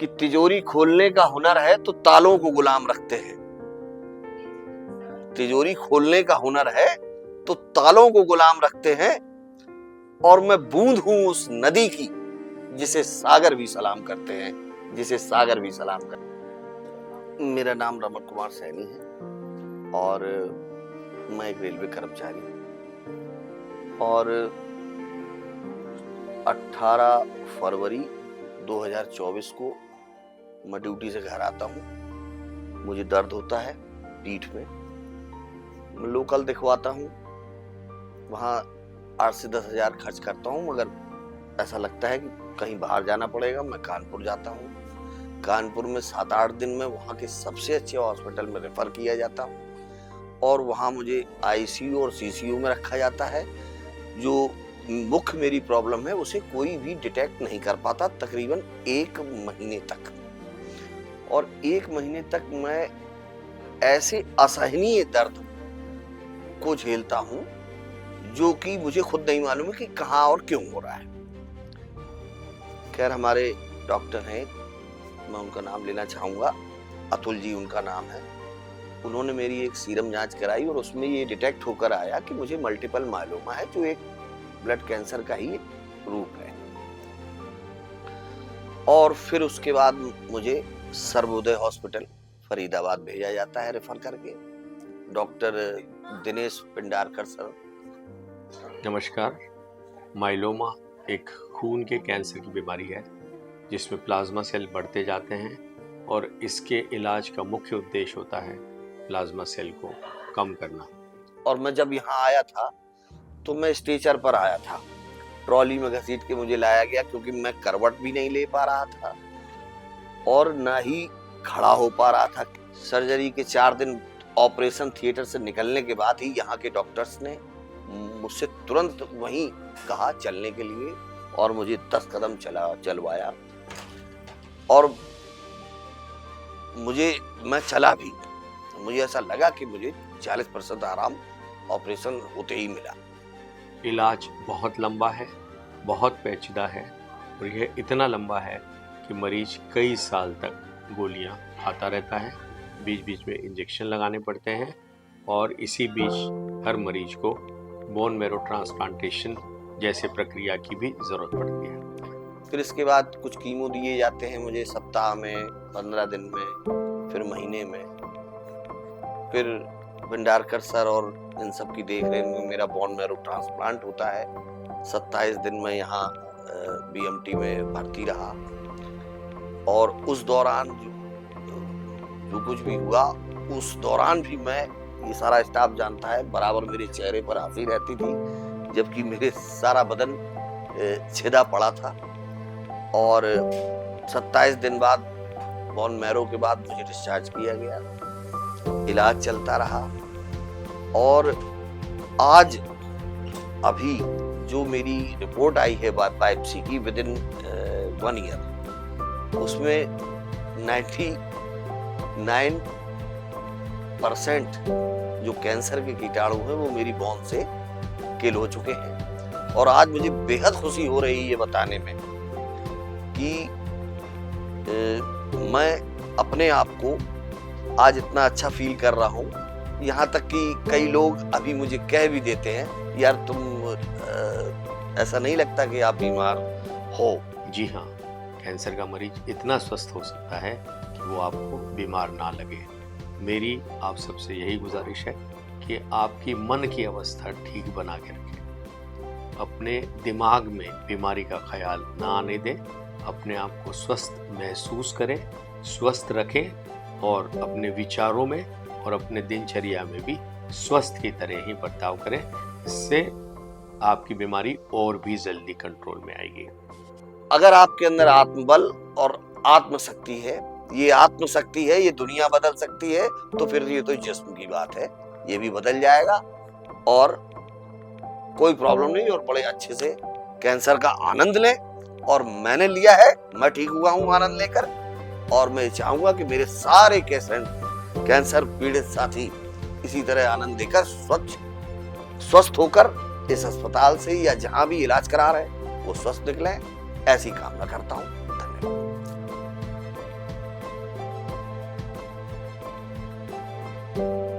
कि तिजोरी खोलने का हुनर है तो तालों को गुलाम रखते हैं। तिजोरी खोलने का हुनर है तो तालों को गुलाम रखते हैं, और मैं बूंद हूं उस नदी की जिसे सागर भी सलाम करते हैं, जिसे सागर भी सलाम करते हैं। मेरा नाम रमन कुमार सैनी है और मैं एक रेलवे कर्मचारी हूं, और 18 फरवरी 2024 को मैं ड्यूटी से घर आता हूँ। मुझे दर्द होता है पीठ में, मैं लोकल दिखवाता हूँ, वहाँ 8 से 10 हज़ार खर्च करता हूँ, मगर ऐसा लगता है कि कहीं बाहर जाना पड़ेगा। मैं कानपुर जाता हूँ, कानपुर में 7-8 दिन में वहाँ के सबसे अच्छे हॉस्पिटल में रेफर किया जाता हूँ, और वहाँ मुझे आईसीयू और सीसीयू में रखा जाता है। जो मुख्य मेरी प्रॉब्लम है उसे कोई भी डिटेक्ट नहीं कर पाता तकरीबन 1 महीने तक, और 1 महीने तक मैं ऐसे असहनीय दर्द को झेलता हूँ जो कि मुझे खुद नहीं मालूम है कि कहाँ और क्यों हो रहा है। खैर, हमारे डॉक्टर हैं, मैं उनका नाम लेना चाहूँगा, अतुल जी उनका नाम है। उन्होंने मेरी एक सीरम जांच कराई और उसमें ये डिटेक्ट होकर आया कि मुझे मल्टीपल मायलोमा है, जो एक ब्लड कैंसर का ही रूप है। और फिर उसके बाद मुझे सर्वोदय हॉस्पिटल फरीदाबाद भेजा जाता है रेफर करके, डॉक्टर दिनेश पिंडारकर सर। नमस्कार। माइलोमा एक खून के कैंसर की बीमारी है जिसमें प्लाज्मा सेल बढ़ते जाते हैं, और इसके इलाज का मुख्य उद्देश्य होता है प्लाज्मा सेल को कम करना। और मैं जब यहाँ आया था तो मैं स्ट्रेचर पर आया था, ट्रॉली में घसीट के मुझे लाया गया, क्योंकि मैं करवट भी नहीं ले पा रहा था और ना ही खड़ा हो पा रहा था। सर्जरी के 4 दिन ऑपरेशन थिएटर से निकलने के बाद ही यहाँ के डॉक्टर्स ने मुझसे तुरंत वहीं कहा चलने के लिए, और मुझे 10 कदम चलवाया, और मैं चला भी। मुझे ऐसा लगा कि मुझे 40% आराम ऑपरेशन होते ही मिला। इलाज बहुत लंबा है, बहुत पेचीदा है, और यह इतना लंबा है कि मरीज कई साल तक गोलियां खाता रहता है, बीच बीच में इंजेक्शन लगाने पड़ते हैं, और इसी बीच हर मरीज को बोन मैरो ट्रांसप्लांटेशन जैसे प्रक्रिया की भी ज़रूरत पड़ती है। फिर इसके बाद कुछ कीमो दिए जाते हैं मुझे सप्ताह में, 15 दिन में, फिर महीने में। फिर पिंडारकर सर और इन सब की देख रेख में मेरा बोन मैरो ट्रांसप्लांट होता है। 27 दिन में यहाँ बीएमटी में भर्ती रहा, और उस दौरान जो कुछ भी हुआ, उस दौरान भी मैं, ये सारा स्टाफ जानता है, बराबर मेरे चेहरे पर हंसी रहती थी, जबकि मेरे सारा बदन छेदा पड़ा था। और 27 दिन बाद बोन मैरो के बाद मुझे डिस्चार्ज किया गया, इलाज चलता रहा। और आज अभी जो मेरी रिपोर्ट आई है बायोप्सी की विदिन 1 ईयर, उसमें 99% जो कैंसर के कीटाणु हैं वो मेरी बोन से किल हो चुके हैं। और आज मुझे बेहद खुशी हो रही है ये बताने में कि मैं अपने आप को आज इतना अच्छा फील कर रहा हूँ। यहाँ तक कि कई लोग अभी मुझे कह भी देते हैं, यार तुम ऐसा नहीं लगता कि आप बीमार हो। जी हाँ, कैंसर का मरीज इतना स्वस्थ हो सकता है कि वो आपको बीमार ना लगे। मेरी आप सबसे यही गुजारिश है कि आपकी मन की अवस्था ठीक बना के रखें, अपने दिमाग में बीमारी का ख्याल ना आने दें, अपने आप को स्वस्थ महसूस करें, स्वस्थ रखें, और अपने विचारों में और अपने दिनचर्या में भी स्वस्थ की तरह ही बर्ताव करें। इससे आपकी बीमारी और भी जल्दी कंट्रोल में आएगी। अगर आपके अंदर आत्मबल और आत्मशक्ति है, ये आत्मशक्ति है, ये दुनिया बदल सकती है, तो फिर ये तो जिस्म की बात है, ये भी बदल जाएगा और कोई प्रॉब्लम नहीं। और बड़े अच्छे से कैंसर का आनंद लें, और मैंने लिया है, मैं ठीक हुआ हूँ आनंद लेकर, और मैं चाहूंगा कि मेरे सारे कैंसर पीड़ित साथी इसी तरह आनंद लेकर स्वस्थ होकर इस अस्पताल से या जहां भी इलाज करा रहे हैं वो स्वस्थ निकलें, ऐसी कामना करता हूं। धन्यवाद। है।